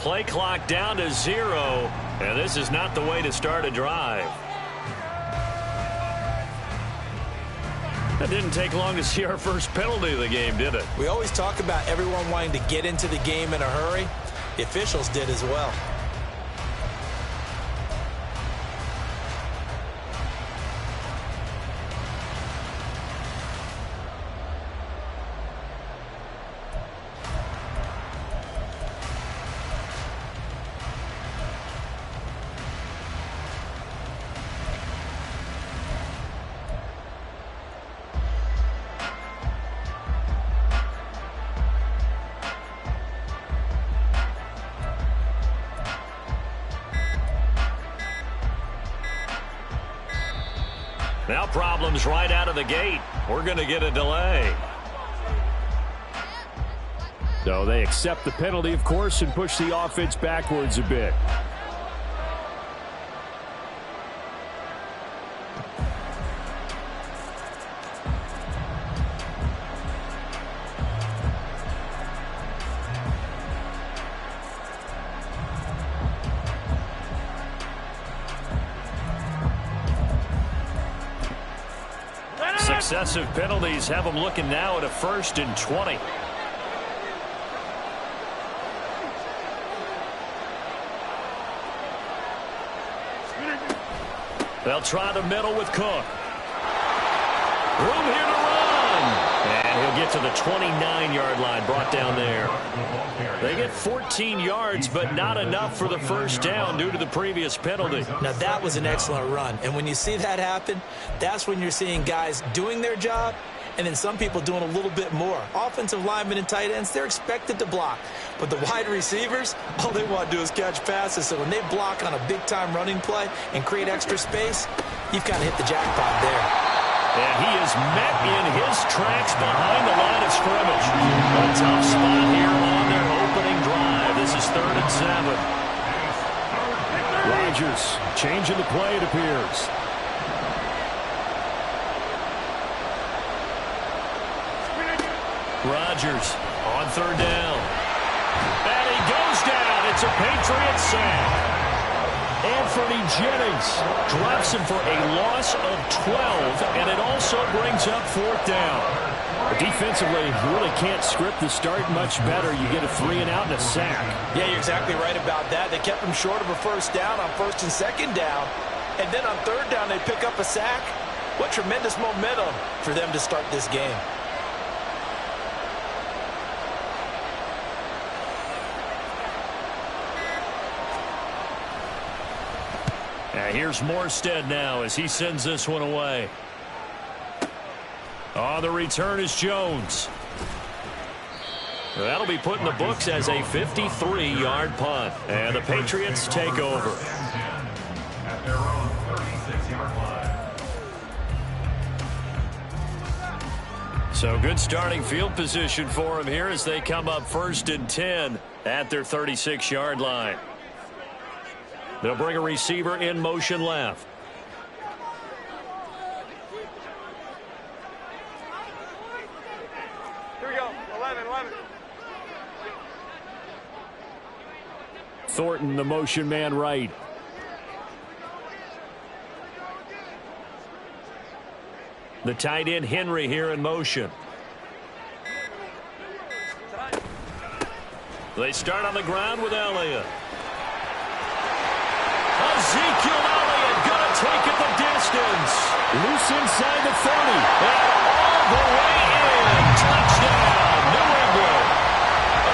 Play clock down to 0, and this is not the way to start a drive. That didn't take long to see our first penalty of the game, did it? We always talk about everyone wanting to get into the game in a hurry. The officials did as well. Now problems right out of the gate. We're going to get a delay. So they accept the penalty, of course, and push the offense backwards a bit. excessive penalties have them looking now at a 1st and 20. They'll try the middle with Cook. Room here to run. And he'll get to the 29-yard line, brought down there. They get 14 yards, but not enough for the first down due to the previous penalty. Now, that was an excellent run. And when you see that happen, that's when you're seeing guys doing their job and then some people doing a little bit more. Offensive linemen and tight ends, they're expected to block. But the wide receivers, all they want to do is catch passes. So when they block on a big-time running play and create extra space, you've kind of hit the jackpot there. And he is met in his tracks behind the line of scrimmage. A tough spot here on their opening drive. This is 3rd and 7. Rodgers changing the play, it appears. Rodgers on 3rd down. And he goes down. It's a Patriot sack. Anthony Jennings drops him for a loss of 12, and it also brings up 4th down. Defensively, you really can't script the start much better. You get a 3-and-out and a sack. Yeah, you're exactly right about that. They kept him short of a 1st down on 1st and 2nd down. And then on 3rd down, they pick up a sack. What tremendous momentum for them to start this game. Here's Morstead now as he sends this one away. On the return is Jones. That'll be put in the books as a 53-yard punt. And the Patriots take over. At their own 36-yard line. So good starting field position for them here as they come up 1st and 10 at their 36-yard line. They'll bring a receiver in motion left. Here we go. 11. Thornton, the motion man right. The tight end Henry here in motion. They start on the ground with Elliott. Ezekiel Elliott gonna take it the distance. Loose inside the 30. And all the way in. Touchdown, New England.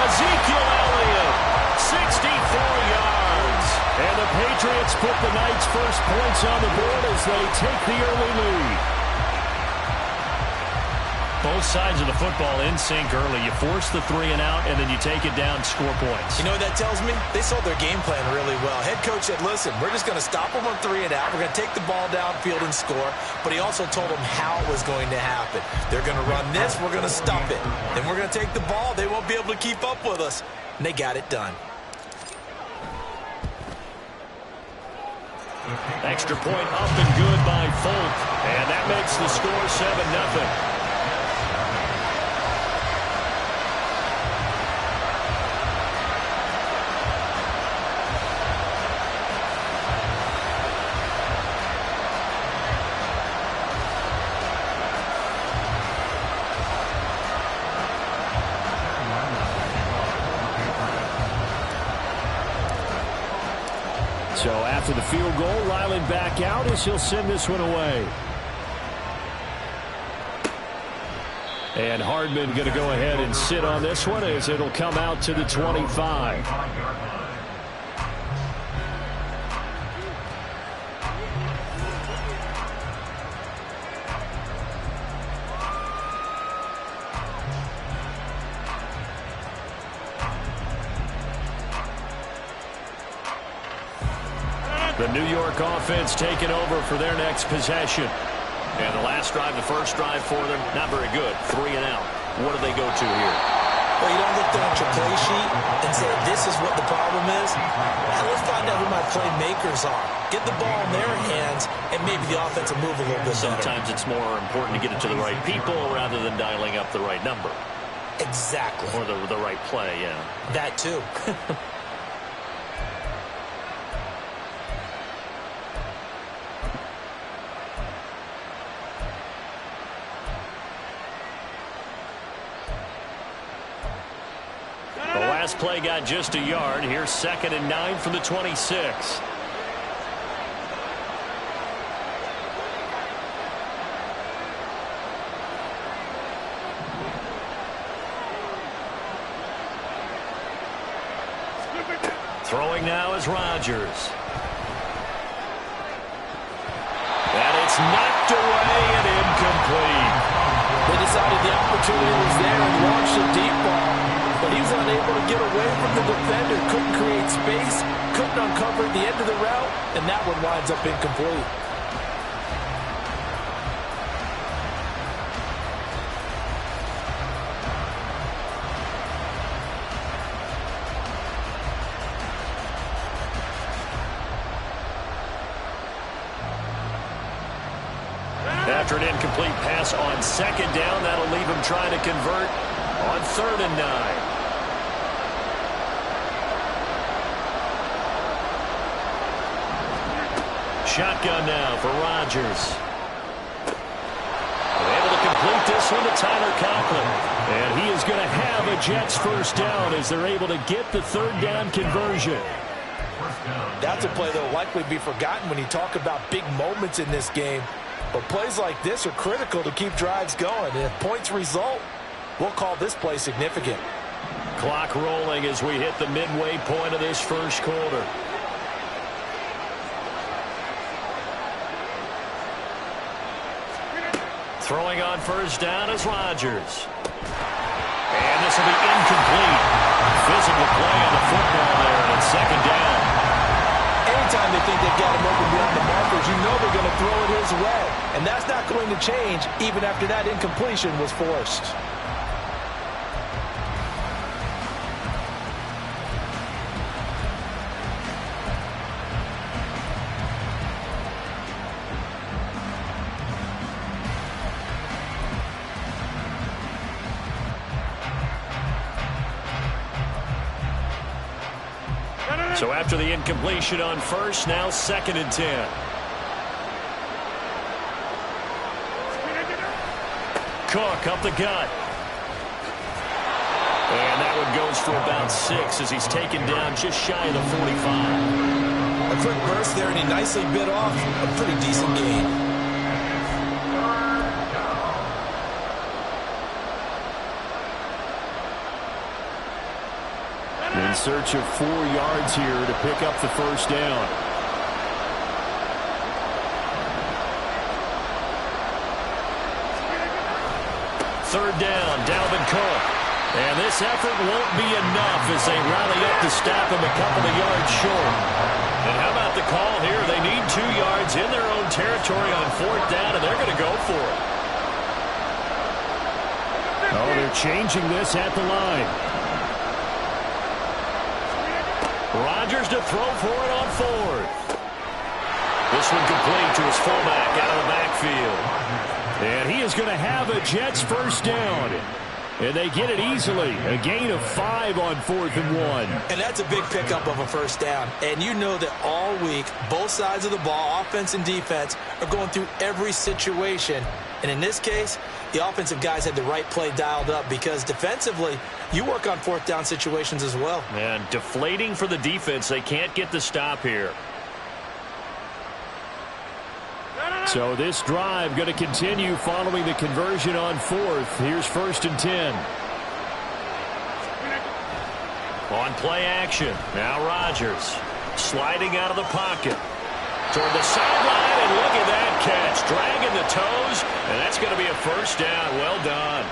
Ezekiel Elliott, 64 yards. And the Patriots put the Knights' first points on the board as they take the early lead. Both sides of the football in sync early. You force the 3-and-out, and then you take it down, score points. You know what that tells me? They sold their game plan really well. Head coach said, listen, we're just going to stop them on 3-and-out. We're going to take the ball downfield and score. But he also told them how it was going to happen. They're going to run this. We're going to stop it. Then we're going to take the ball. They won't be able to keep up with us. And they got it done. Extra point up and good by Folk. And that makes the score 7-0. So after the field goal, Ryland back out as he'll send this one away. And Hardman going to go ahead and sit on this one as it'll come out to the 25. The New York offense taking over for their next possession. And the last drive, the first drive for them, not very good. 3-and-out. What do they go to here? Well, you don't look down at your play sheet and say, this is what the problem is. Now let's find out who my playmakers are. Get the ball in their hands, and maybe the offense will move a little bit better. Sometimes it's more important to get it to the right people rather than dialing up the right number. Exactly. Or the right play, yeah. That too. last play got just a yard. Here's 2nd and 9 from the 26. Throwing now is Rodgers. And it's knocked away and incomplete. They decided the opportunity was there and launched a deep ball, but he was unable to get away from the defender, couldn't create space, couldn't uncover the end of the route, and that one winds up incomplete. After an incomplete pass on 2nd down, that'll leave him trying to convert on 3rd and 9. Shotgun now for Rodgers. Able to complete this one to Tyler Conklin. And he is going to have a Jets first down as they're able to get the 3rd down conversion. That's a play that will likely be forgotten when you talk about big moments in this game. But plays like this are critical to keep drives going. And if points result, we'll call this play significant. Clock rolling as we hit the midway point of this first quarter. Throwing on first down is Rodgers. And this will be incomplete. Physical play on the football there, and it's 2nd down. Anytime they think they've got him open beyond the markers, you know they're going to throw it his way. And that's not going to change even after that incompletion was forced. So after the incompletion on first, now 2nd and 10. Cook up the gut. And that one goes for about 6 as he's taken down just shy of the 45. A quick burst there, and he nicely bit off a pretty decent gain. In search of 4 yards here to pick up the first down. Third down, Dalvin Cook. And this effort won't be enough as they rally up to stop him a couple of yards short. And how about the call here? They need 2 yards in their own territory on 4th down, and they're going to go for it. Oh, they're changing this at the line. Rodgers to throw for it on 4th. This one complete to his fullback out of the backfield. And he is going to have a Jets first down. And they get it easily. A gain of 5 on 4th and 1. And that's a big pickup of a first down. And you know that all week, both sides of the ball, offense and defense, are going through every situation. And in this case, the offensive guys had the right play dialed up because defensively, you work on 4th down situations as well. And deflating for the defense. They can't get the stop here. So this drive going to continue following the conversion on 4th. Here's 1st and 10. On play action. Now Rodgers sliding out of the pocket. Toward the sideline, and look at that catch. Dragging the toes, and that's going to be a first down. Well done.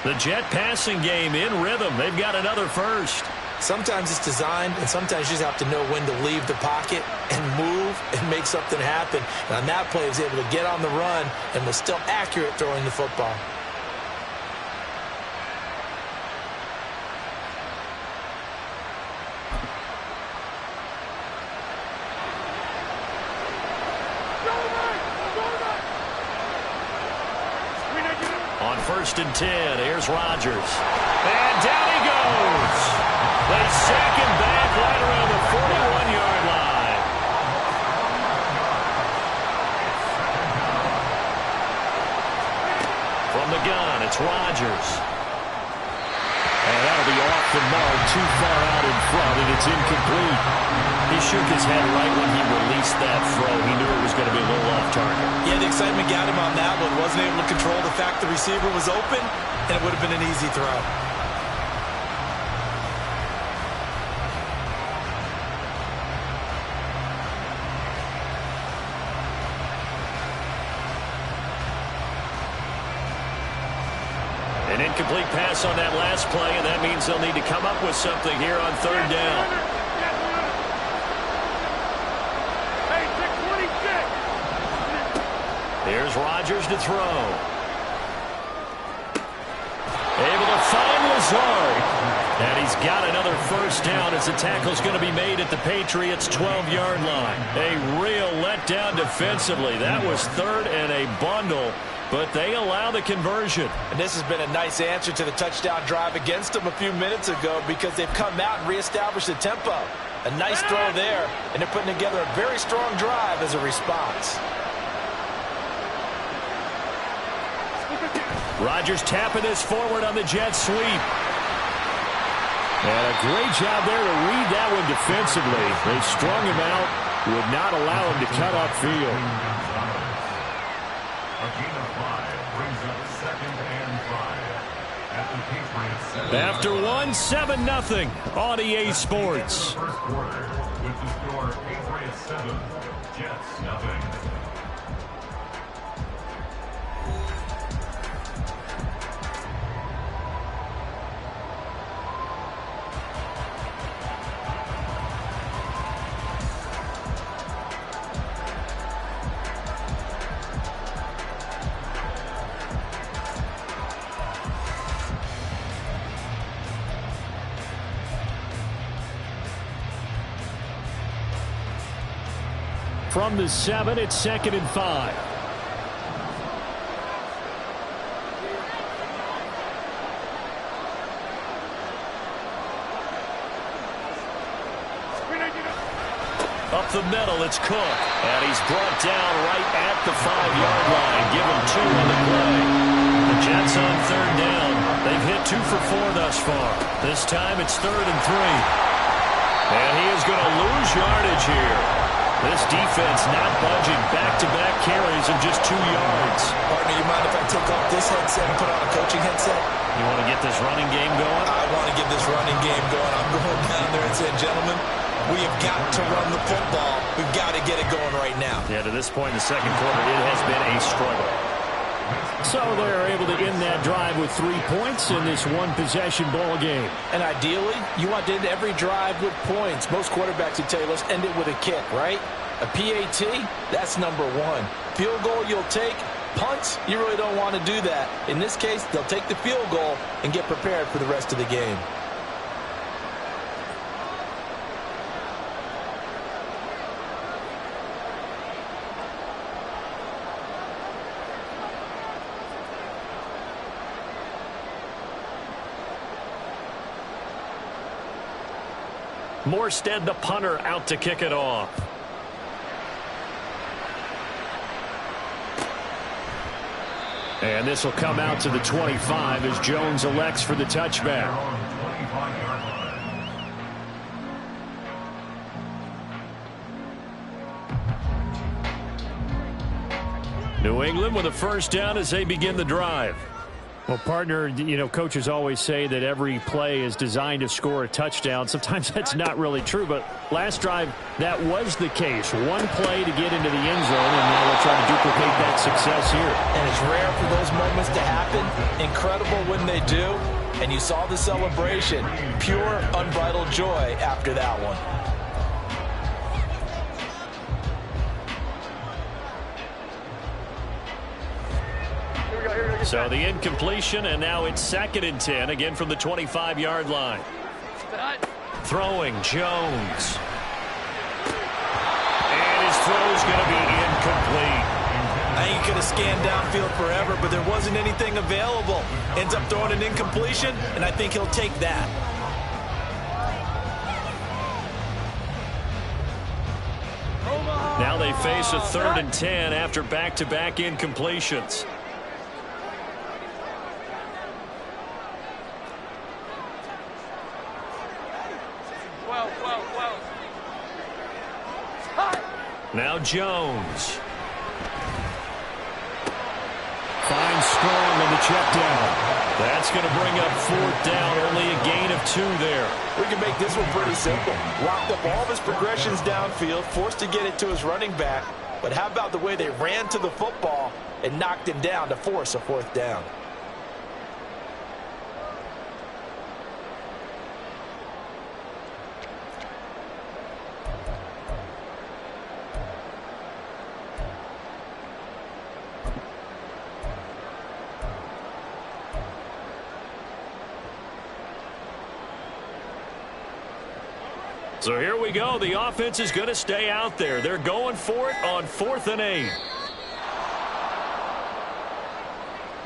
The Jet passing game in rhythm. They've got another first. Sometimes it's designed, and sometimes you just have to know when to leave the pocket and move and make something happen. And on that play, he was able to get on the run and was still accurate throwing the football. On 1st and 10, here's Rodgers. And down he goes. They sack him back right around the 41-yard line. From the gun, it's Rodgers. And that'll be off the mark, too far out in front, and it's incomplete. He shook his head right when he released that throw. He knew it was going to be a little off target. Yeah, the excitement got him on that one. Wasn't able to control the fact the receiver was open, and it would have been an easy throw. An incomplete pass on that last play, and that means they'll need to come up with something here on third down. Here's Rodgers to throw. Able to find Lazard. And he's got another first down as the tackle's going to be made at the Patriots' 12-yard line. A real letdown defensively. That was third and a bundle, but they allow the conversion. And this has been a nice answer to the touchdown drive against them a few minutes ago because they've come out and reestablished the tempo. A nice throw there, and they're putting together a very strong drive as a response. Rodgers tapping this forward on the jet sweep. And a great job there to read that one defensively. They strung him out, would not allow him to cut upfield. After 1, 7-0 on EA Sports. First quarter with the score Patriots 7, Jets nothing. From the 7, it's 2nd and 5. Up the middle, it's Cook. And he's brought down right at the 5-yard line. Give him 2 on the play. The Jets on third down. They've hit 2 for 4 thus far. This time it's 3rd and 3. And he is going to lose yardage here. This defense not budging. Back-to-back carries of just 2 yards. Partner, you mind if I take off this headset and put on a coaching headset? You want to get this running game going? I want to get this running game going. I'm going down there and saying, gentlemen, we have got to run the football. We've got to get it going right now. Yeah, to this point in the second quarter, it has been a struggle. So they're able to end that drive with 3 points in this one-possession ball game. And ideally, you want to end every drive with points. Most quarterbacks would tell you, let's end it with a kick, right? A PAT, that's number 1. Field goal you'll take. Punts, you really don't want to do that. In this case, they'll take the field goal and get prepared for the rest of the game. Morstead, the punter, out to kick it off. And this will come out to the 25 as Jones elects for the touchback. New England with a first down as they begin the drive. Well, partner, you know, coaches always say that every play is designed to score a touchdown. Sometimes that's not really true, but last drive, that was the case. One play to get into the end zone, and now they'll try to duplicate that success here. And it's rare for those moments to happen. Incredible when they do. And you saw the celebration. Pure, unbridled joy after that one. So the incompletion, and now it's 2nd and 10, again from the 25-yard line. Throwing, Jones. And his throw is going to be incomplete. I think he could have scanned downfield forever, but there wasn't anything available. Ends up throwing an incompletion, and I think he'll take that. Now they face a 3rd and 10 after back-to-back incompletions. Now Jones. Finds Strong in the check down. That's going to bring up 4th down. Only a gain of 2 there. We can make this one pretty simple. Locked up all of his progressions downfield, forced to get it to his running back. But how about the way they ran to the football and knocked him down to force a 4th down? So here we go. The offense is going to stay out there. They're going for it on 4th and 8.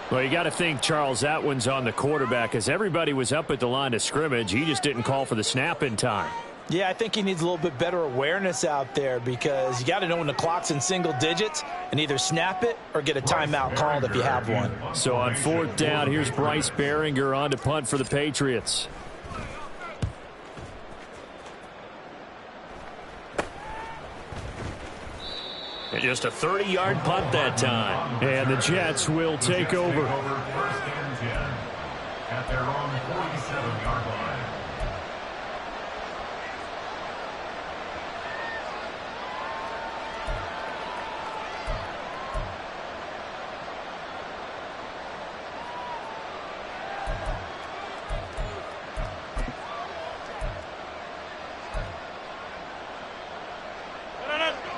Well, you got to think, Charles, that one's on the quarterback, as everybody was up at the line of scrimmage. He just didn't call for the snap in time. Yeah, I think he needs a little bit better awareness out there, because you got to know when the clock's in single digits and either snap it or get a timeout called if you have one. So on 4th down, here's Bryce Behringer on to punt for the Patriots. And just a 30-yard punt that time. And the Jets will take over. 1st and 10 at their own 47-yard line.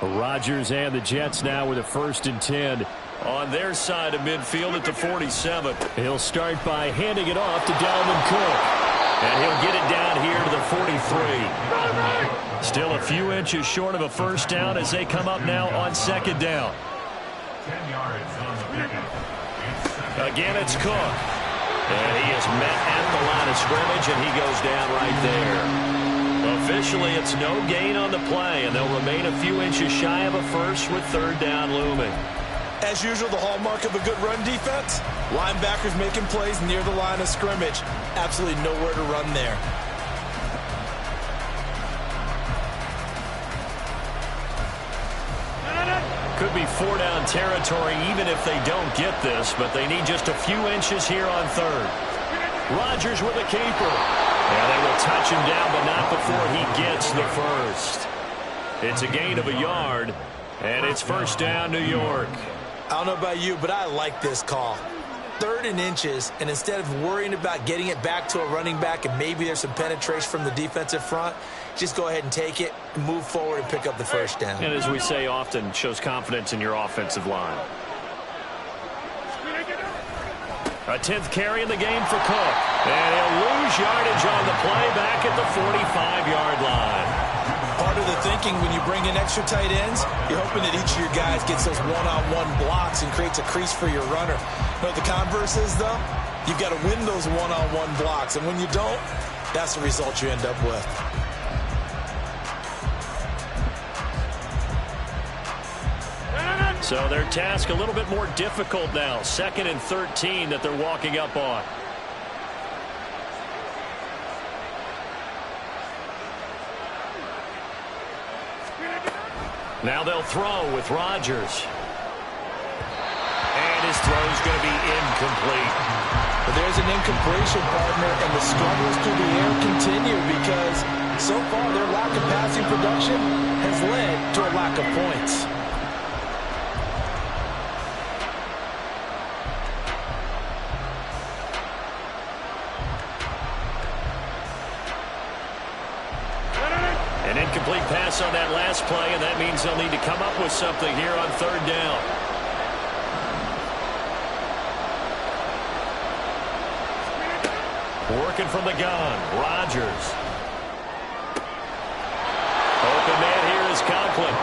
Rodgers and the Jets now with a 1st and 10. On their side of midfield at the 47. He'll start by handing it off to Dalvin Cook. And he'll get it down here to the 43. Still a few inches short of a 1st down as they come up now on 2nd down. 10 yards on the pickup. Again, it's Cook. And he is met at the line of scrimmage, and he goes down right there. Officially, it's no gain on the play, and they'll remain a few inches shy of a 1st with 3rd down looming. As usual, the hallmark of a good run defense, linebackers making plays near the line of scrimmage. Absolutely nowhere to run there. Could be 4-down territory even if they don't get this, but they need just a few inches here on 3rd. Rodgers with a keeper. And they will touch him down, but not before he gets the 1st. It's a gain of a yard, and it's 1st down, New York. I don't know about you, but I like this call. 3rd and inches, and instead of worrying about getting it back to a running back and maybe there's some penetration from the defensive front, just go ahead and take it, move forward, and pick up the 1st down. And as we say often, shows confidence in your offensive line. A 10th carry in the game for Cook. And he'll lose yardage on the play back at the 45-yard line. Part of the thinking when you bring in extra tight ends, you're hoping that each of your guys gets those one-on-one blocks and creates a crease for your runner. You know what the converse is, though? You've got to win those one-on-one blocks. And when you don't, that's the result you end up with. So their task a little bit more difficult now. 2nd and 13 that they're walking up on. Now they'll throw with Rodgers. And his throw's going to be incomplete. But there's an incompletion, partner, and the struggles through the air continue because so far their lack of passing production has led to a lack of points. An incomplete pass on that last play, and that means they'll need to come up with something here on 3rd down. Working from the gun, Rodgers. Open man here is Conklin.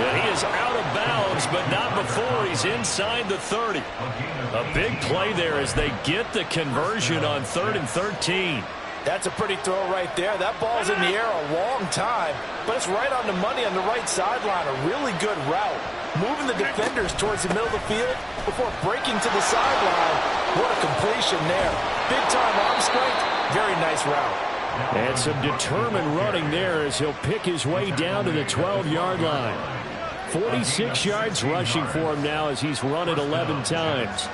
And he is out of bounds, but not before he's inside the 30. A big play there as they get the conversion on 3rd and 13. That's a pretty throw right there. That ball's in the air a long time, but it's right on the money on the right sideline. A really good route. Moving the defenders towards the middle of the field before breaking to the sideline. What a completion there. Big-time arm strength. Very nice route. And some determined running there as he'll pick his way down to the 12-yard line. 46 yards rushing for him now as he's run it 11 times.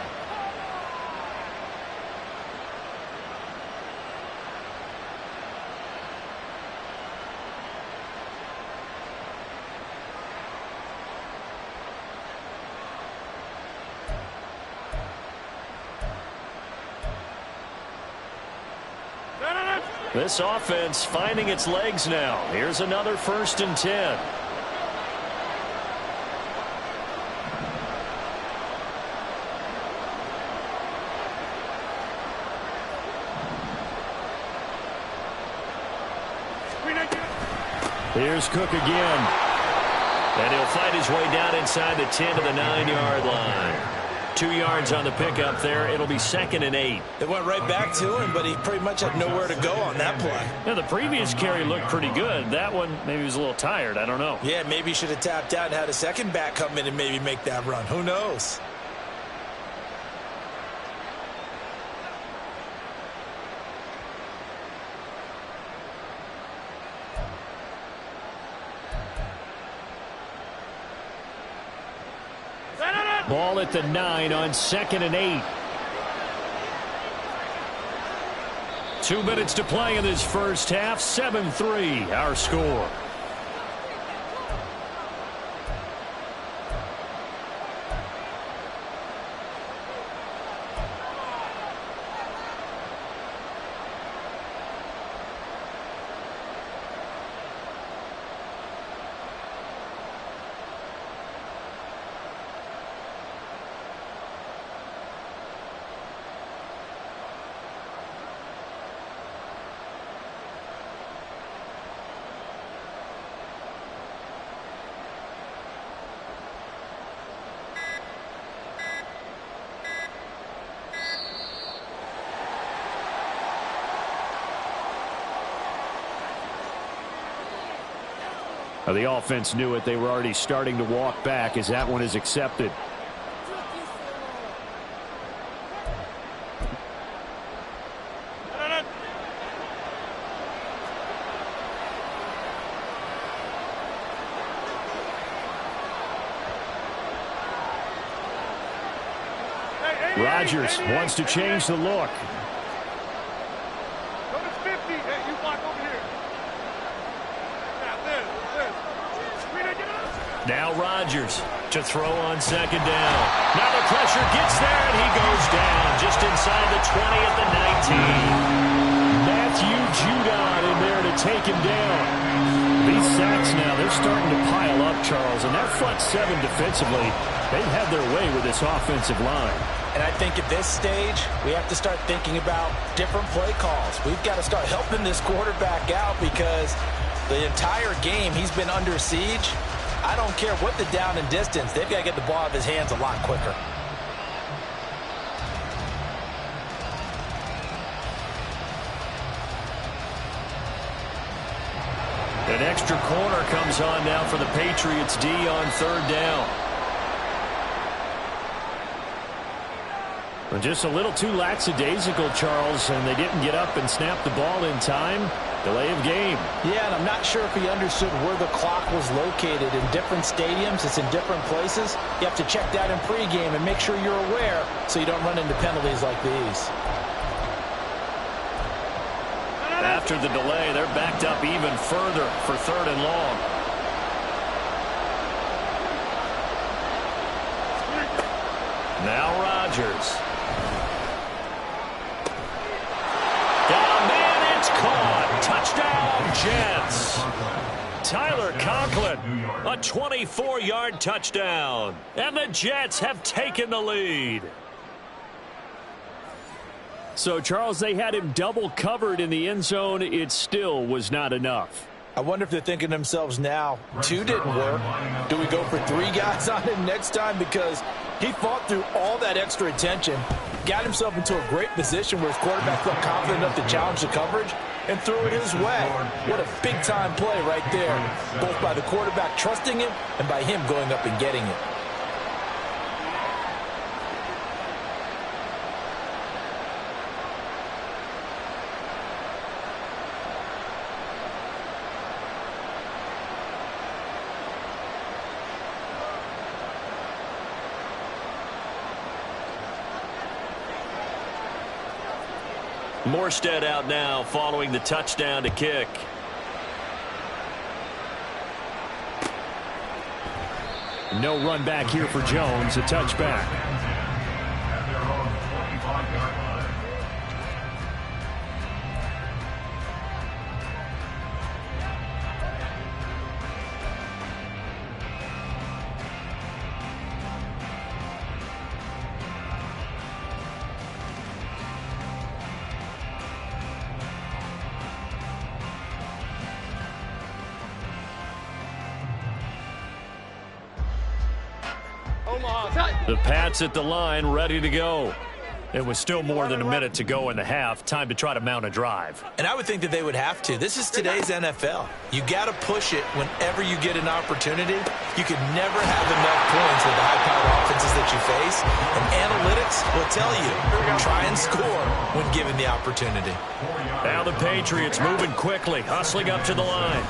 This offense finding its legs now. Here's another 1st and 10. Here's Cook again. And he'll fight his way down inside the 10 to the 9-yard line. 2 yards on the pickup there. It'll be 2nd and 8. They went right back to him, but he pretty much had nowhere to go on that play. Yeah, the previous carry looked pretty good. That one, maybe he was a little tired. I don't know. Yeah, maybe he should have tapped out and had a second back come in and maybe make that run. Who knows? Ball at the 9 on 2nd and 8. 2 minutes to play in this first half. 7-3 our score. The offense knew it. They were already starting to walk back as that one is accepted. Rodgers wants to change the look. Now Rodgers to throw on 2nd down. Now the pressure gets there, and he goes down just inside the 20 at the 19. Matthew Judon in there to take him down. These sacks now, they're starting to pile up, Charles, and that front 7 defensively, they've had their way with this offensive line. And I think at this stage, we have to start thinking about different play calls. We've got to start helping this quarterback out because the entire game he's been under siege. I don't care what the down and distance. They've got to get the ball out of his hands a lot quicker. An extra corner comes on now for the Patriots D on 3rd down. Well, just a little too lackadaisical, Charles, and they didn't get up and snap the ball in time. Delay of game. Yeah, and I'm not sure if he understood where the clock was located. In different stadiums, it's in different places. You have to check that in pregame and make sure you're aware so you don't run into penalties like these. After the delay, they're backed up even further for 3rd and long. Now Rodgers. Caught. Touchdown, Jets. Tyler Conklin, a 24-yard touchdown. And the Jets have taken the lead. So, Charles, they had him double covered in the end zone. It still was not enough. I wonder if they're thinking to themselves now, 2 didn't work. Do we go for 3 guys on him next time? Because he fought through all that extra attention, got himself into a great position where his quarterback felt confident enough to challenge the coverage and threw it his way. What a big-time play right there, both by the quarterback trusting him and by him going up and getting it. Morstead out now following the touchdown to kick. No run back here for Jones, a touchback. At their own 25-yard line. The Pats at the line, ready to go. It was still more than a minute to go in the half. Time to try to mount a drive. And I would think that they would have to. This is today's NFL. You got to push it whenever you get an opportunity. You could never have enough points with the high-powered offenses that you face. And analytics will tell you, try and score when given the opportunity. Now the Patriots moving quickly, hustling up to the line.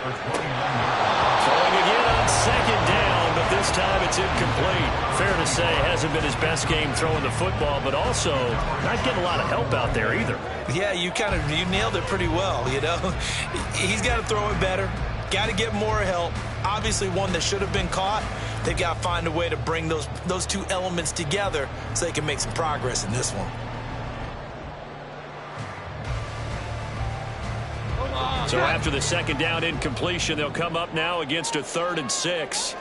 Throwing again on second down, but this time it's incomplete. Fair to say, hasn't been his best game throwing the football, but also not getting a lot of help out there either. Yeah, you nailed it pretty well, you know. He's got to throw it better. Got to get more help. Obviously one that should have been caught. They've got to find a way to bring those two elements together so they can make some progress in this one. So after the second down incompletion, they'll come up now against a 3rd and 6.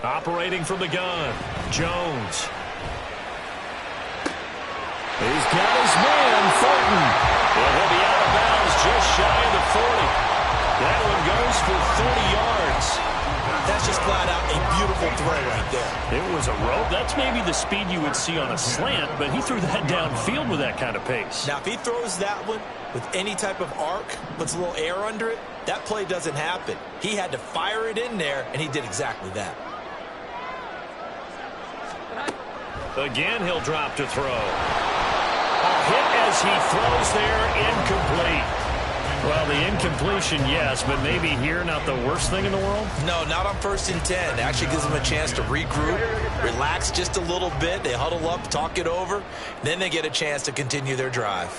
Operating from the gun, Jones. He's got his man, Fulton. And he'll be out of bounds just shy of the 40. That one goes for 30 yards. That's just flat out a beautiful throw right there. It was a rope. That's maybe the speed you would see on a slant, but he threw that downfield with that kind of pace. Now, if he throws that one with any type of arc, puts a little air under it, that play doesn't happen. He had to fire it in there, and he did exactly that. Again, he'll drop to throw. A hit as he throws there, incomplete. Well, the incompletion, yes, but maybe here not the worst thing in the world? No, not on 1st and 10. It actually gives them a chance to regroup, relax just a little bit. They huddle up, talk it over. Then they get a chance to continue their drive.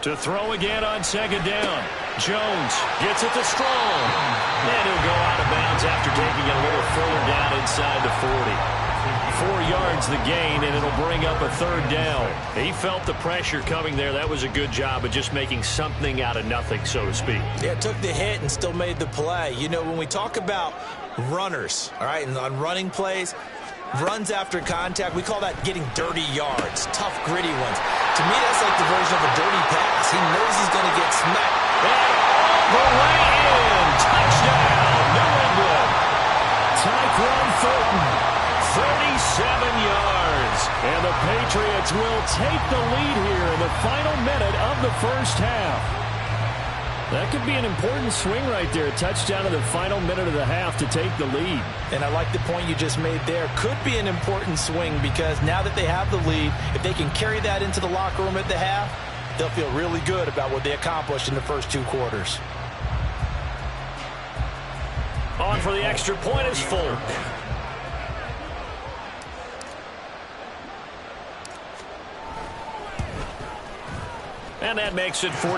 To throw again on second down. Jones gets it to Strong. And he'll go out of bounds after taking it a little further down inside the 40. 4 yards the gain, and it'll bring up a 3rd down. He felt the pressure coming there. That was a good job of just making something out of nothing, so to speak. Yeah, took the hit and still made the play. You know, when we talk about runners, all right, and on running plays, runs after contact, we call that getting dirty yards, tough, gritty ones. To me, that's like the version of a dirty pass. He knows he's going to get smacked. And all the way in. Touchdown, New England. Tyquan Fulton. 37 yards. And the Patriots will take the lead here in the final minute of the first half. That could be an important swing right there. A touchdown in the final minute of the half to take the lead. And I like the point you just made there. Could be an important swing because now that they have the lead, if they can carry that into the locker room at the half, they'll feel really good about what they accomplished in the first 2 quarters. On for the extra point is Fulton. And that makes it 14-10.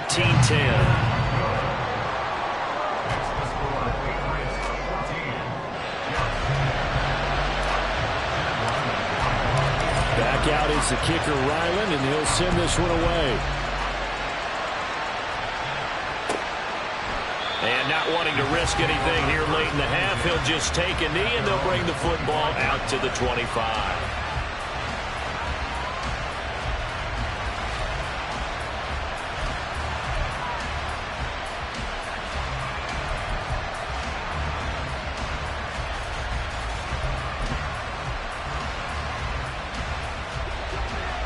Back out is the kicker, Ryland, and he'll send this one away. And not wanting to risk anything here late in the half, he'll just take a knee, and they'll bring the football out to the 25.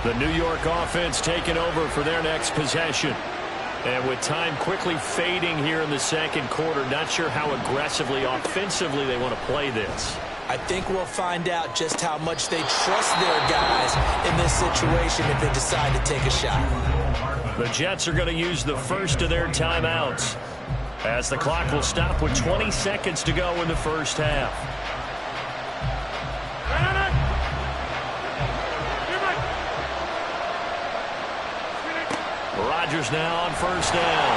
The New York offense taking over for their next possession. And with time quickly fading here in the second quarter, not sure how aggressively, offensively they want to play this. I think we'll find out just how much they trust their guys in this situation if they decide to take a shot. The Jets are going to use the first of their timeouts. As the clock will stop with 20 seconds to go in the first half. Rodgers now on first down.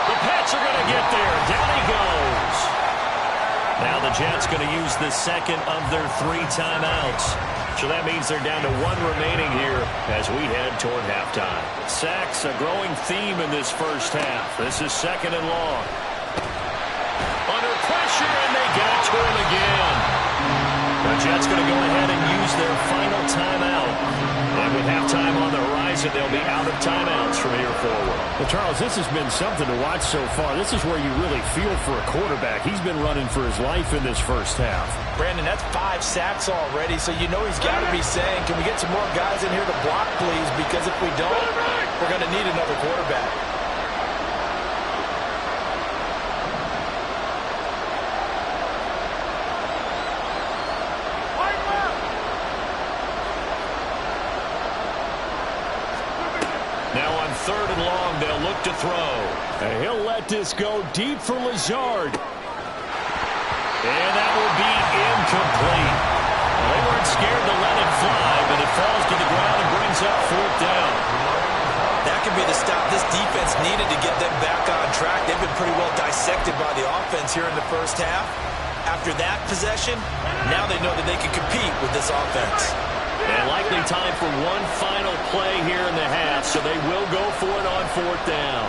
The Pats are going to get there. Down he goes. Now the Jets going to use the second of their 3 timeouts. So that means they're down to 1 remaining here as we head toward halftime. Sacks, a growing theme in this first half. This is second and long. Under pressure, and they get it to him again. The Jets going to go ahead and use their final timeout. And with halftime on the horizon, they'll be out of timeouts from here forward. Well, Charles, this has been something to watch so far. This is where you really feel for a quarterback. He's been running for his life in this first half. Brandon, that's 5 sacks already, so you know he's got to be saying, can we get some more guys in here to block, please? Because if we don't, we're going to need another quarterback. Now on third and long, they'll look to throw. And he'll let this go deep for Lazard. And that will be incomplete. Well, they weren't scared to let it fly, but it falls to the ground and brings up fourth down. That could be the stop this defense needed to get them back on track. They've been pretty well dissected by the offense here in the first half. After that possession, now they know that they can compete with this offense. And likely time for one final play here in the half, so they will go for it on fourth down.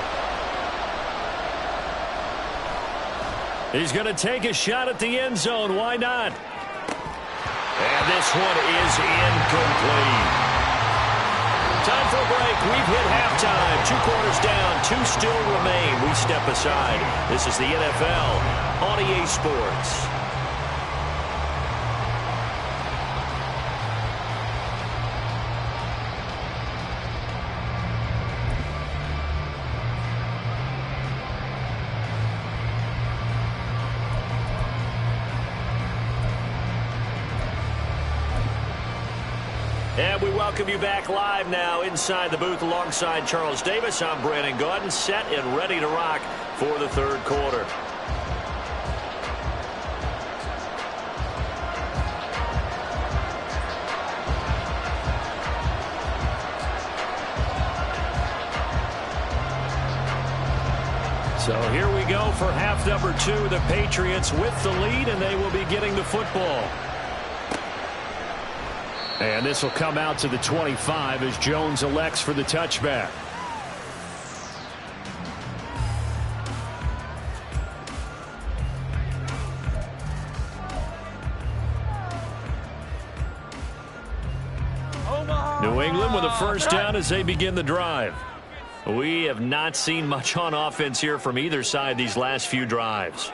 He's going to take a shot at the end zone. Why not? And this one is incomplete. Time for a break. We've hit halftime. 2 quarters down. 2 still remain. We step aside. This is the NFL on EA Sports. And we welcome you back live now inside the booth alongside Charles Davis. I'm Brandon Gaudin, set and ready to rock for the third quarter. So here we go for half number 2. The Patriots with the lead, and they will be getting the football. And this will come out to the 25 as Jones elects for the touchback. New England with a first down as they begin the drive. We have not seen much on offense here from either side these last few drives.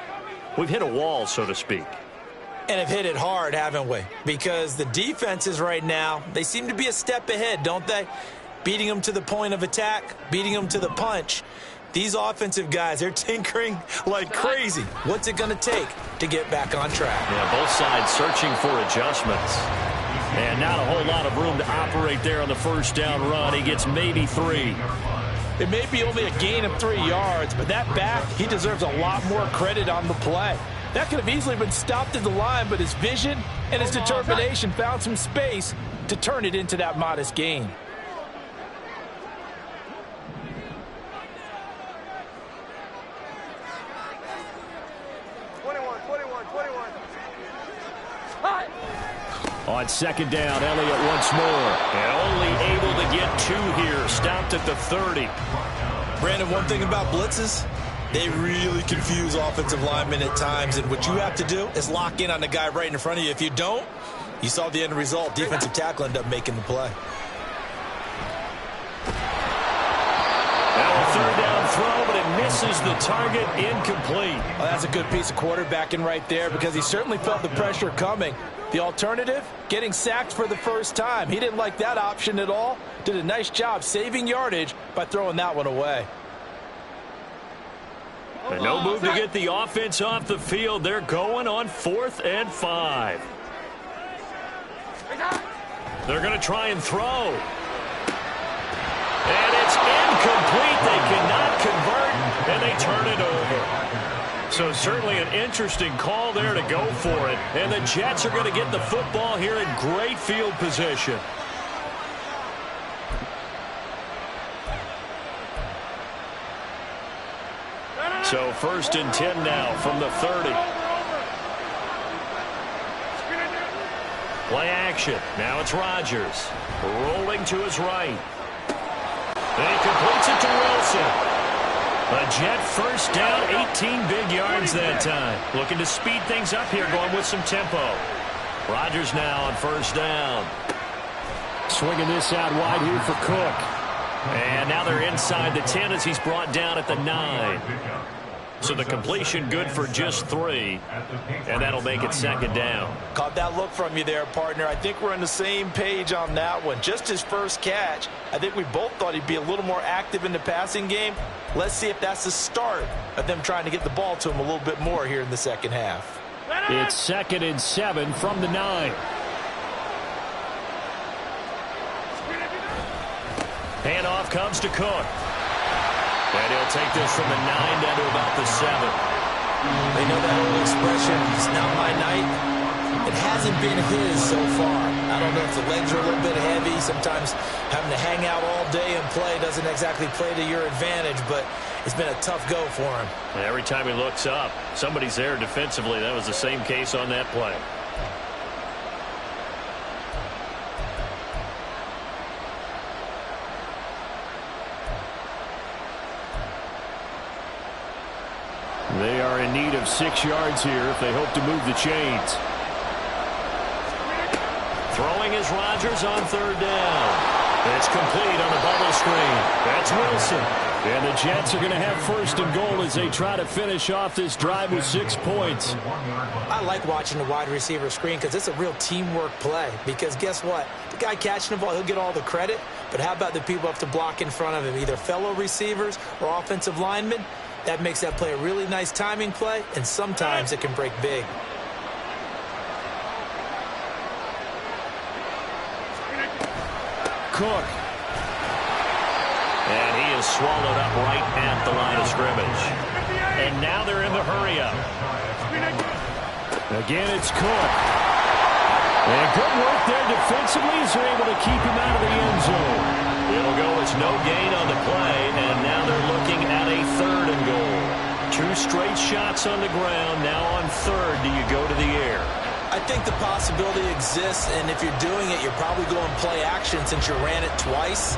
We've hit a wall, so to speak. And have hit it hard, haven't we? Because the defenses right now, they seem to be a step ahead, don't they? Beating them to the point of attack, beating them to the punch. These offensive guys, they're tinkering like crazy. What's it going to take to get back on track? Yeah, both sides searching for adjustments. And not a whole lot of room to operate there on the first down run. He gets maybe 3. It may be only a gain of 3 yards, but that back, he deserves a lot more credit on the play. That could have easily been stopped at the line, but his vision and his determination found some space to turn it into that modest gain. On second down, Elliott once more. And only able to get 2 here. Stopped at the 30. Brandon, one thing about blitzes, they really confuse offensive linemen at times, and what you have to do is lock in on the guy right in front of you. If you don't, you saw the end result. Defensive tackle ended up making the play. Now a third down throw, but it misses the target. Incomplete. Well, that's a good piece of quarterbacking right there because he certainly felt the pressure coming. The alternative, getting sacked for the first time. He didn't like that option at all. Did a nice job saving yardage by throwing that one away. And no move to get the offense off the field. They're going on 4th and 5. They're going to try and throw. And it's incomplete. They cannot convert. and they turn it over. So certainly an interesting call there to go for it. And the Jets are going to get the football here in great field position. So 1st and 10 now from the 30. Play action. Now it's Rodgers. Rolling to his right. And he completes it to Wilson. A Jet first down, 18 big yards that time. Looking to speed things up here, going with some tempo. Rodgers now on 1st down. Swinging this out wide here for Cook. And now they're inside the 10 as he's brought down at the 9. So the completion good for just 3, and that'll make it 2nd down. Caught that look from you there, partner. I think we're on the same page on that one. Just his first catch. I think we both thought he'd be a little more active in the passing game. Let's see if that's the start of them trying to get the ball to him a little bit more here in the second half. It's 2nd and 7 from the 9. Handoff comes to Cook. And he'll take this from the 9 down to about the 7. They know that old expression, it's not my night. It hasn't been his so far. I don't know if the legs are a little bit heavy. Sometimes having to hang out all day and play doesn't exactly play to your advantage, but it's been a tough go for him. Every time he looks up, somebody's there defensively. That was the same case on that play. They are in need of 6 yards here if they hope to move the chains. Throwing is Rodgers on 3rd down. It's complete on the bubble screen. That's Wilson. And the Jets are going to have 1st and goal as they try to finish off this drive with 6 points. I like watching the wide receiver screen because it's a real teamwork play. Because guess what? The guy catching the ball, he'll get all the credit. But how about the people have to block in front of him, either fellow receivers or offensive linemen? That makes that play a really nice timing play, and sometimes it can break big. Cook. And he is swallowed up right at the line of scrimmage. And now they're in the hurry-up. Again, it's Cook. And good work there defensively as they're able to keep him out of the end zone. It'll go as no gain on the play, and now they're looking at a 3rd and goal. 2 straight shots on the ground. Now on 3rd, do you go to the air? I think the possibility exists, and if you're doing it, you're probably going play action since you ran it twice.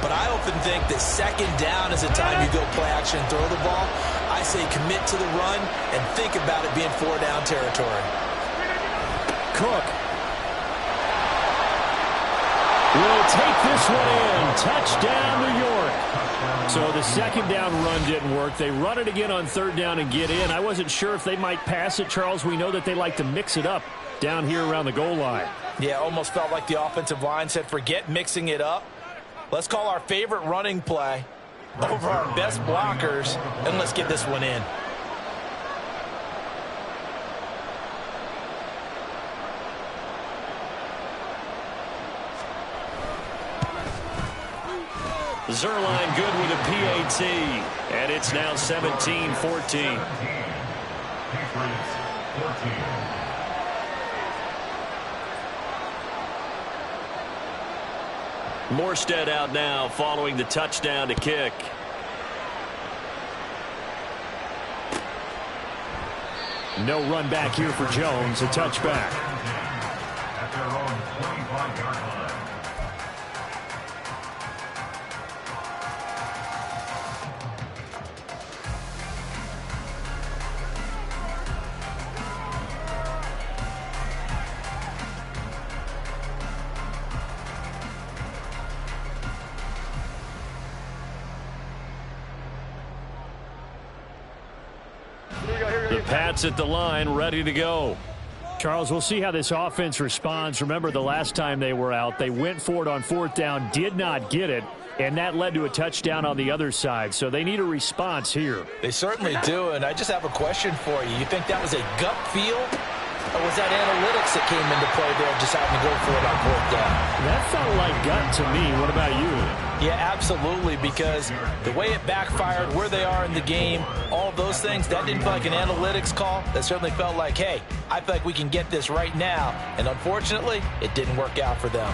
But I often think that 2nd down is the time you go play action and throw the ball. I say commit to the run and think about it being 4-down territory. Cook will take this one in. Touchdown, New York. So the 2nd down run didn't work. They run it again on 3rd down and get in. I wasn't sure if they might pass it, Charles. We know that they like to mix it up down here around the goal line. Yeah, almost felt like the offensive line said, forget mixing it up. Let's call our favorite running play over our best blockers, and let's get this one in. Zerline good with a PAT, and it's now 17-14. Morstead out now following the touchdown to kick. No run back here for Jones, a touchback. At their own 25-yard line. The Pats at the line, ready to go. Charles, we'll see how this offense responds. Remember the last time they were out, they went for it on 4th down, did not get it, and that led to a touchdown on the other side. So they need a response here. They certainly do, and I just have a question for you. You think that was a gut feel, Or was that analytics that came into play there, deciding to go for it on fourth down? That felt like gut to me. What about you? Yeah, absolutely, because the way it backfired, where they are in the game, all those things, that didn't feel like an analytics call. That certainly felt like, hey, I feel like we can get this right now. And unfortunately, it didn't work out for them.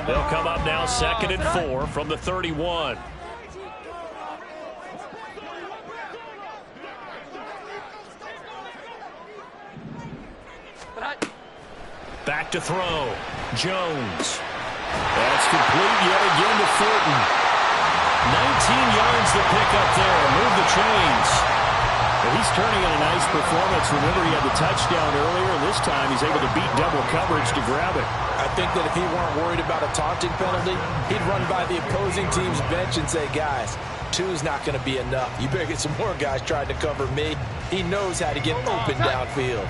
They'll come up now 2nd and 4 from the 31. Back to throw. Jones. That's complete yet again to Thornton. 19 yards to pick up there. Move the chains. Well, he's turning in a nice performance. Remember, he had the touchdown earlier, and this time he's able to beat double coverage to grab it. I think that if he weren't worried about a taunting penalty, he'd run by the opposing team's bench and say, guys, 2's not going to be enough. You better get some more guys trying to cover me. He knows how to get open downfield.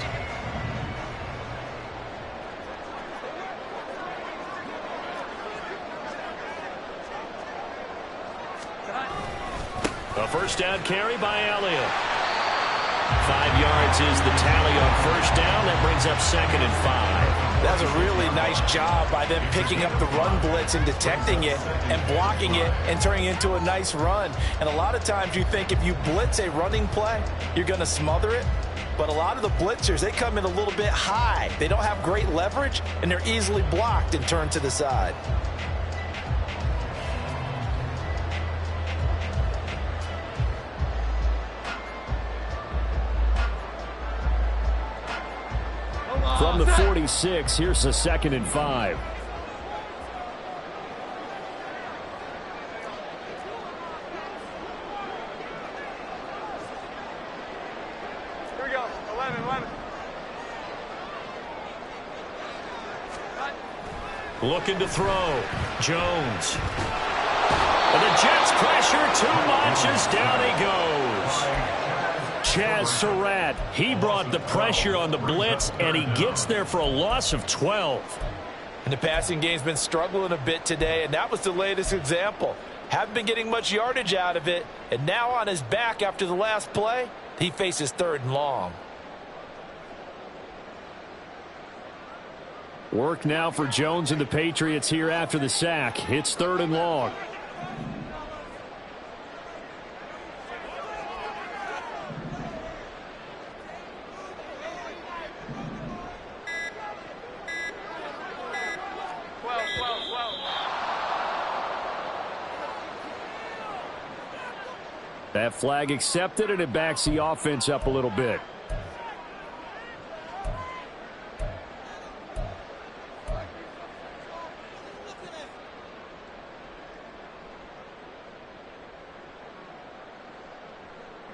A first down carry by Elliott. 5 yards is the tally on first down. That brings up 2nd and 5. That was a really nice job by them picking up the run blitz and detecting it and blocking it and turning it into a nice run. And a lot of times you think if you blitz a running play, you're going to smother it. But a lot of the blitzers, they come in a little bit high. They don't have great leverage, and they're easily blocked and turned to the side. From the 46, here's a 2nd and 5. Here we go. 11. Looking to throw. Jones. And the Jets pressure too much as down he goes. Chaz Surratt, he brought the pressure on the blitz, and he gets there for a loss of 12. And the passing game's been struggling a bit today, and that was the latest example. Haven't been getting much yardage out of it, and now on his back after the last play, he faces 3rd and long. Work now for Jones and the Patriots here after the sack. It's 3rd and long. That flag accepted, and it backs the offense up a little bit.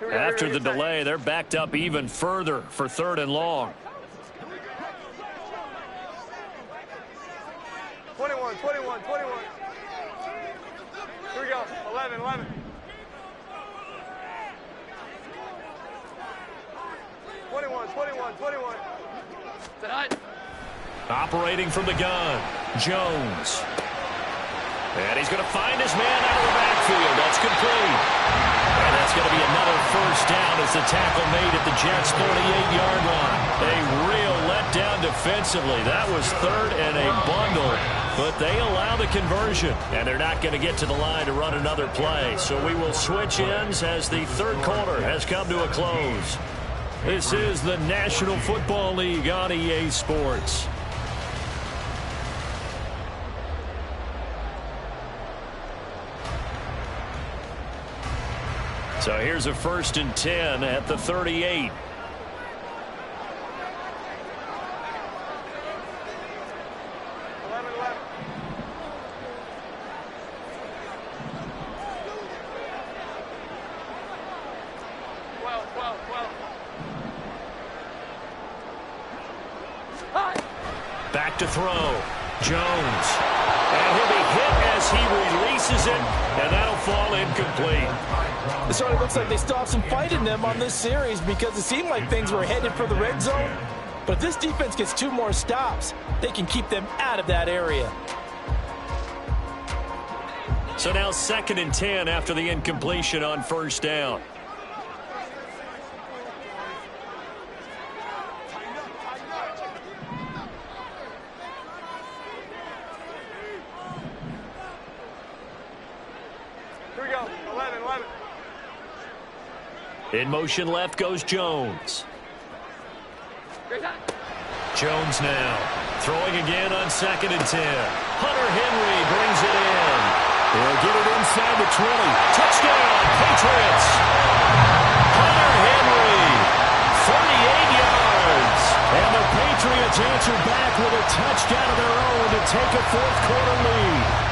After the delay, they're backed up even further for 3rd and long. 21. Here we go. 11. 21. Operating from the gun, Jones. And he's going to find his man out of the backfield. That's complete. And that's going to be another first down as the tackle made at the Jets' 38-yard line. A real letdown defensively. That was 3rd and a bundle, but they allow the conversion. And they're not going to get to the line to run another play. So we will switch ends as the 3rd quarter has come to a close. This is the National Football League on EA Sports. So here's a 1st and 10 at the 38. Back to throw. Jones. And he'll be hit as he releases it, and that'll fall incomplete. It sort of looks like they still have some fight in them on this series because it seemed like things were headed for the red zone. But if this defense gets 2 more stops, they can keep them out of that area. So now 2nd and 10 after the incompletion on first down. In motion left goes Jones. Jones now throwing again on 2nd and 10. Hunter Henry brings it in. He'll get it inside the 20. Touchdown, Patriots. Hunter Henry, 38 yards. And the Patriots answer back with a touchdown of their own to take a fourth-quarter lead.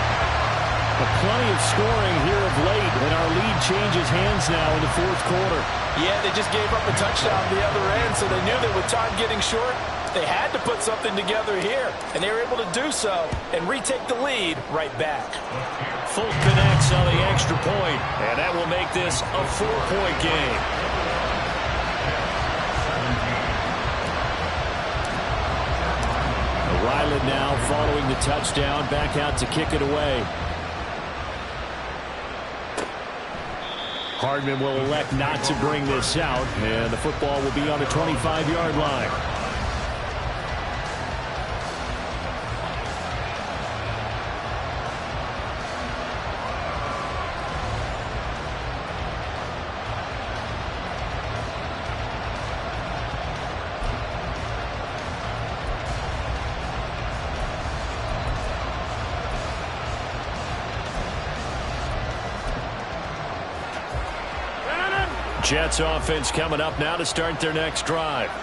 Plenty of scoring here of late, and our lead changes hands now in the fourth quarter. Yeah, they just gave up a touchdown on the other end, so they knew that with time getting short, they had to put something together here, and they were able to do so and retake the lead right back. Fulton connects on the extra point, and that will make this a 4-point game. Ryland now following the touchdown, back out to kick it away. Hardman will elect not to bring this out, and the football will be on the 25-yard line. Jets offense coming up now to start their next drive.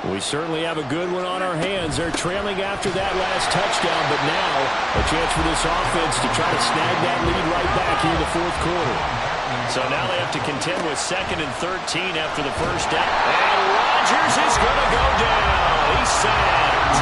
We certainly have a good one on our hands. They're trailing after that last touchdown, but now a chance for this offense to try to snag that lead right back here in the fourth quarter. So now they have to contend with 2nd and 13 after the first down. And Rodgers is going to go down. He's sacked.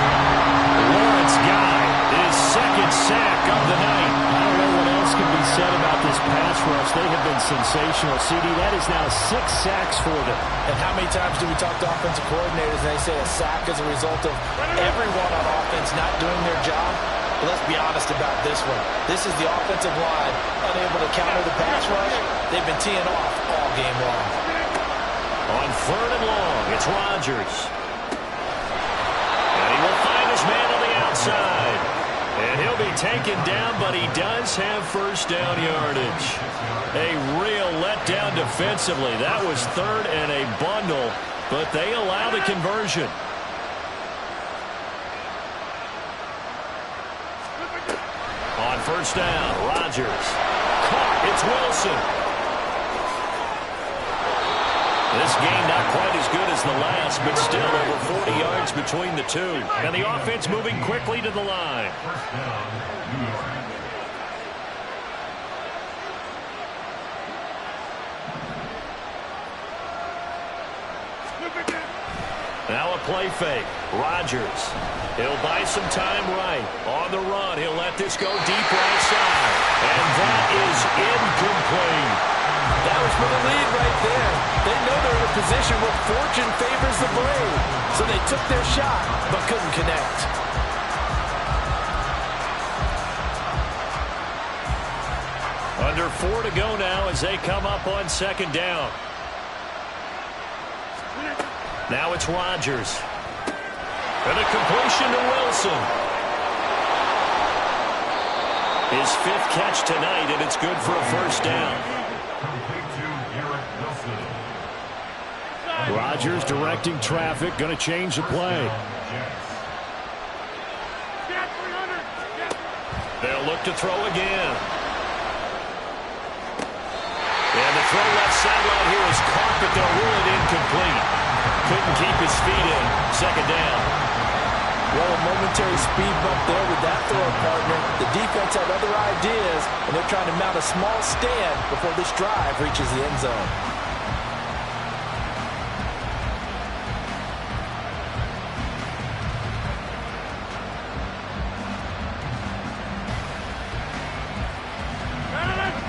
Lawrence Guy, his 2nd sack of the night. I don't know what else can be said about this pass rush. They have been sensational. CD, that is now 6 sacks for them. And how many times do we talk to offensive coordinators and they say a sack is a result of everyone on offense not doing their job? But let's be honest about this one. This is the offensive line unable to counter the pass rush. They've been teeing off all game long. On 3rd and long, it's Rodgers. And he will find his man on the outside. And he'll be taken down, but he does have first down yardage. A real letdown defensively. That was 3rd and a bundle, but they allow the conversion. On 1st down, Rodgers. Caught. It's Wilson. This game not quite as good as the last, but still over 40 yards between the two. And the offense moving quickly to the line. Now a play fake. Rodgers. He'll buy some time right. On the run, he'll let this go deep right side. And that is incomplete. That was for the lead right there. They know they're in a position where fortune favors the brave. So they took their shot, but couldn't connect. Under 4 to go now as they come up on 2nd down. Now it's Rodgers. And a completion to Wilson. His 5th catch tonight, and it's good for a first down. Rodgers directing traffic, going to change the play. They'll look to throw again. And the throw left sideline here is caught, but they'll rule it incomplete. Couldn't keep his feet in. 2nd down. Well, a momentary speed bump there with that throw, partner. The defense had other ideas, and they're trying to mount a small stand before this drive reaches the end zone.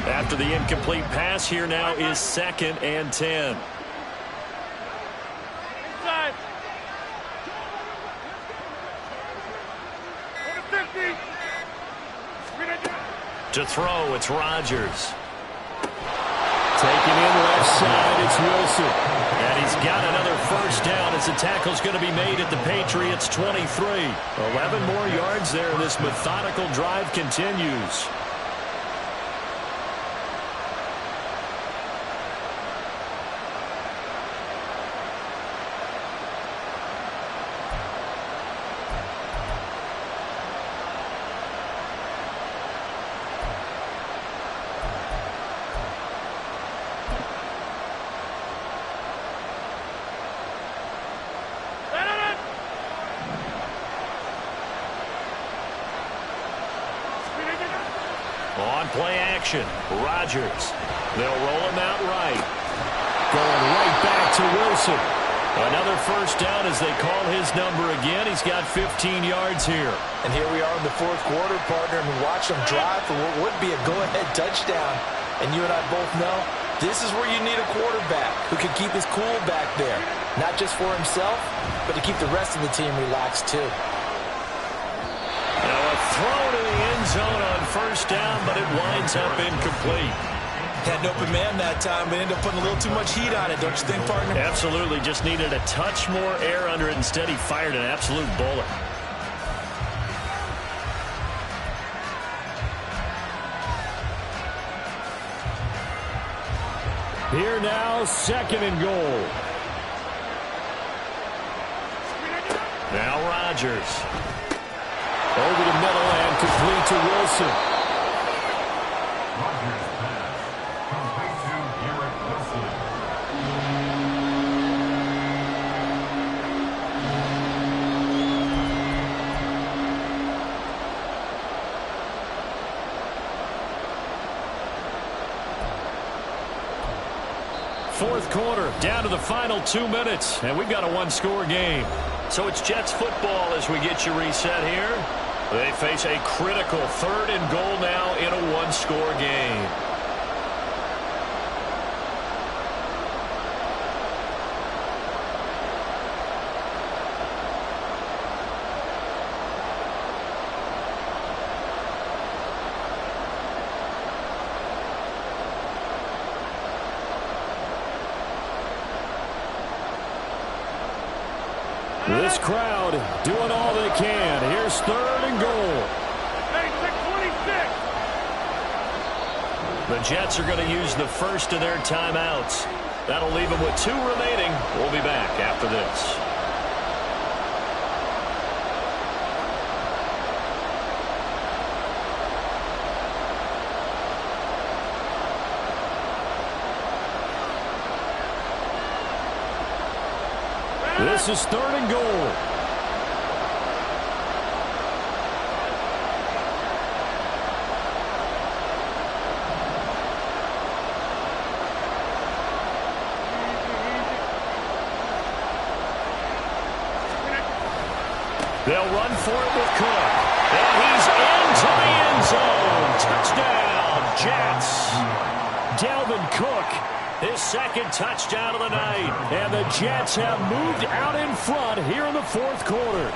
After the incomplete pass, here now is 2nd and 10. To throw, it's Rodgers. Taking in left side, it's Wilson. And he's got another first down as the tackle's going to be made at the Patriots' 23. 11 more yards there. This methodical drive continues. On play action, Rodgers. They'll roll him out right. Going right back to Wilson. Another first down as they call his number again. He's got 15 yards here. And here we are in the fourth quarter, partner, and watch them drive for what would be a go-ahead touchdown. And you and I both know this is where you need a quarterback who can keep his cool back there. Not just for himself, but to keep the rest of the team relaxed too. Now a throw to the end zone on first down, but it winds up incomplete. Had an open man that time, but ended up putting a little too much heat on it, don't you think, partner? Absolutely. Just needed a touch more air under it. Instead, he fired an absolute bullet. Here now, 2nd and goal. Now Rodgers. Over the middle and complete to Wilson. Rodgers pass. Complete to Garrett Wilson. Fourth quarter, down to the final 2 minutes, and we've got a one-score game. So it's Jets football as we get you reset here. They face a critical 3rd and goal now in a one-score game. This crowd doing all they can. Here's 3rd and goal. Hey, 626. The Jets are going to use the first of their timeouts. That'll leave them with 2 remaining. We'll be back after this. This is 3rd and goal. They'll run for it with Cook. And he's into the end zone. Touchdown, Jets. Dalvin Cook, his 2nd touchdown of the night. And the Jets have moved out in front here in the fourth quarter.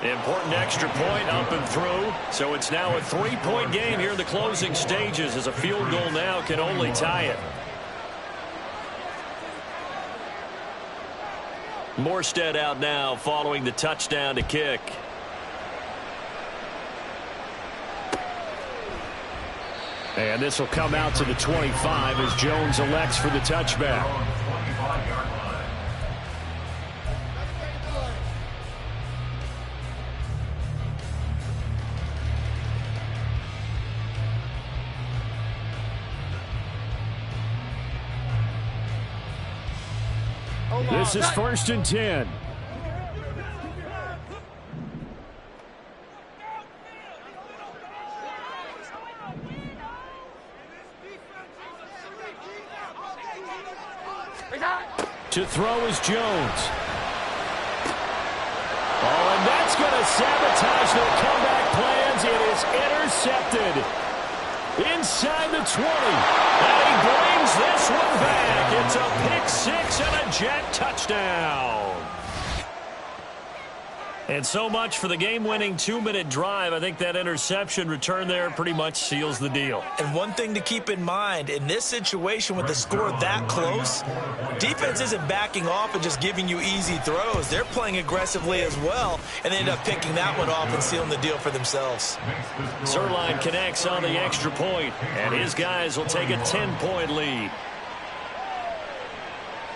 Important extra point up and through. So it's now a 3-point game here in the closing stages as a field goal now can only tie it. Morstead out now following the touchdown to kick. And this will come out to the 25 as Jones elects for the touchback. This is 1st and 10. To throw is Jones. Oh, and that's going to sabotage their comeback plans. It is intercepted inside the 20. And he brings this one back. It's a pick 6 and a Jet touchdown. And so much for the game-winning 2-minute drive. I think that interception return there pretty much seals the deal. And one thing to keep in mind, in this situation with the score that close, defense isn't backing off and just giving you easy throws. They're playing aggressively as well, and they end up picking that one off and sealing the deal for themselves. Zerline connects on the extra point, and his guys will take a 10-point lead.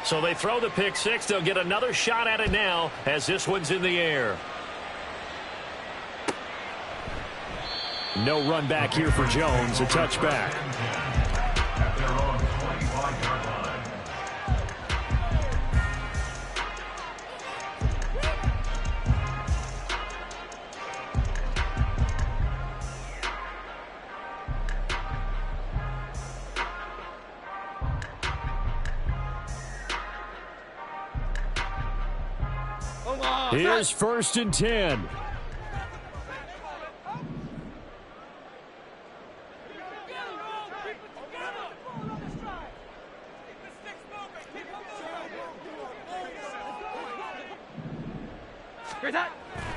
So they throw the pick 6. They'll get another shot at it now as this one's in the air. No run back here for Jones. A touchback. At their own 25-yard line. Here's 1st and 10.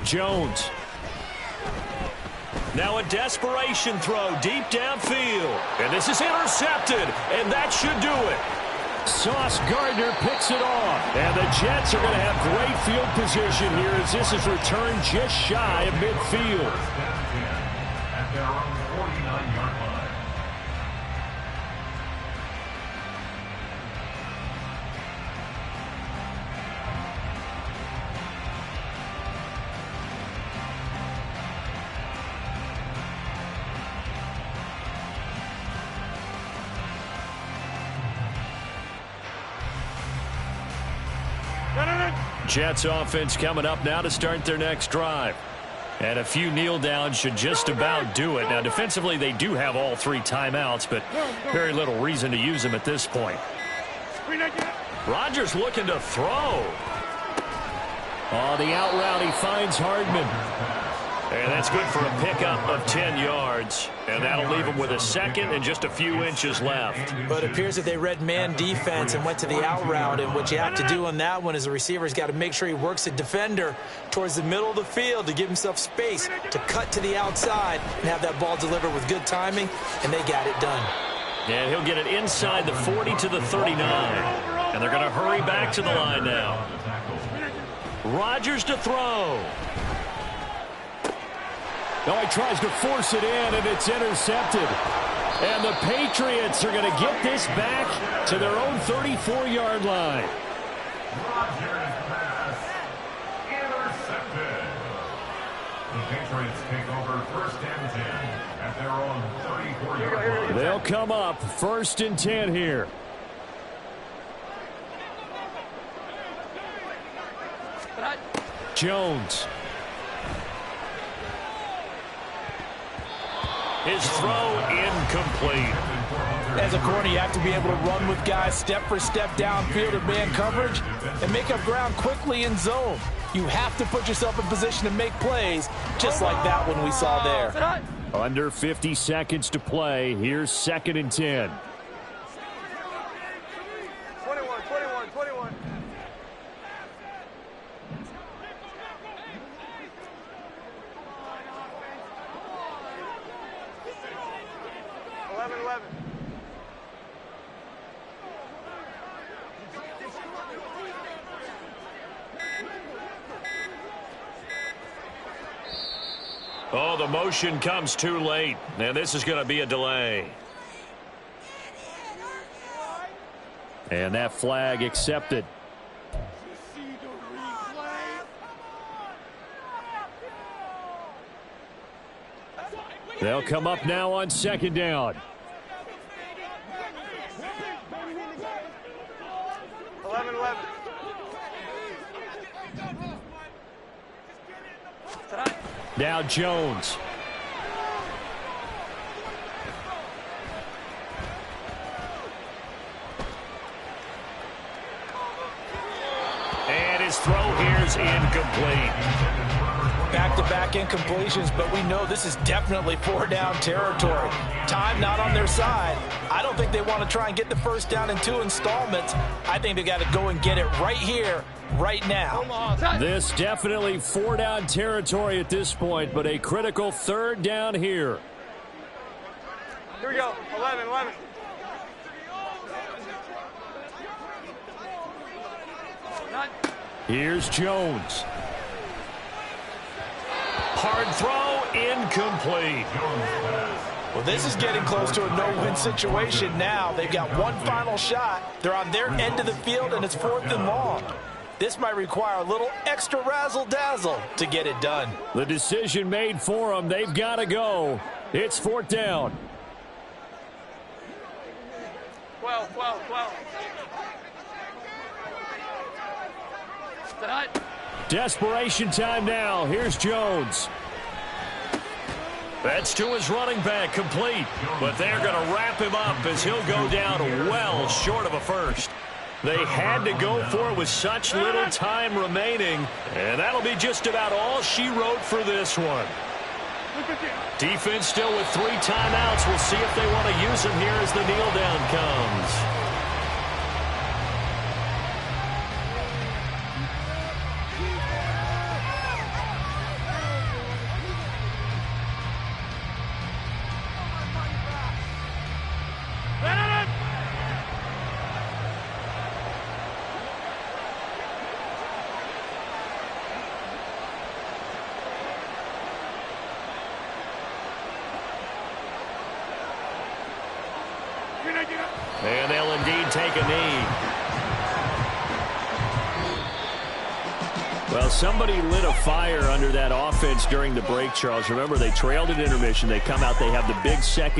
Jones. Now a desperation throw deep downfield. And this is intercepted, and that should do it. Sauce Gardner picks it off. And the Jets are going to have great field position here as this is returned just shy of midfield. At their own 49-yard line. Jets offense coming up now to start their next drive. And a few kneel downs should just about do it. Now, defensively, they do have all 3 timeouts, but very little reason to use them at this point. Rodgers looking to throw. On the out route, he finds Hardman. And that's good for a pickup of 10 yards. And that'll leave him with a second and just a few inches left. But it appears that they read man defense and went to the out route. And what you have to do on that one is the receiver's got to make sure he works the defender towards the middle of the field to give himself space to cut to the outside and have that ball delivered with good timing. And they got it done. And he'll get it inside the 40 to the 39. And they're going to hurry back to the line now. Rodgers to throw. Now he tries to force it in, and it's intercepted. And the Patriots are going to get this back to their own 34-yard line. Rodgers pass intercepted. The Patriots take over 1st and 10 at their own 34-yard line. They'll come up 1st and 10 here. Jones. His throw incomplete. As a corner, you have to be able to run with guys step for step downfield in man coverage and make up ground quickly in zone. You have to put yourself in position to make plays, just like that one we saw there. Under 50 seconds to play. Here's 2nd and 10. 21. 11. Oh, the motion comes too late. And this is going to be a delay. And that flag accepted. They'll come up now on 2nd down. 11. Now Jones. And his throw here is incomplete. Back-to-back incompletions, but we know this is definitely 4-down territory. Time not on their side. I don't think they want to try and get the 1st down in 2 installments. I think they got to go and get it right here, right now. This definitely 4-down territory at this point, but a critical 3rd down here. Here we go. 11. Here's Jones. Hard throw, incomplete. Well, this is getting close to a no-win situation now. They've got one final shot. They're on their end of the field, and it's 4th and long. This might require a little extra razzle-dazzle to get it done. The decision made for them. They've got to go. It's 4th down. 12. Desperation time now. Here's Jones. That's to his running back, complete. But they're going to wrap him up as he'll go down well short of a 1st. They had to go for it with such little time remaining, and that'll be just about all she wrote for this one. Defense still with 3 timeouts. We'll see if they want to use them here as the kneel down comes. And they'll indeed take a knee. Well, somebody lit a fire under that offense during the break, Charles. Remember, they trailed at intermission. They come out, they have the big second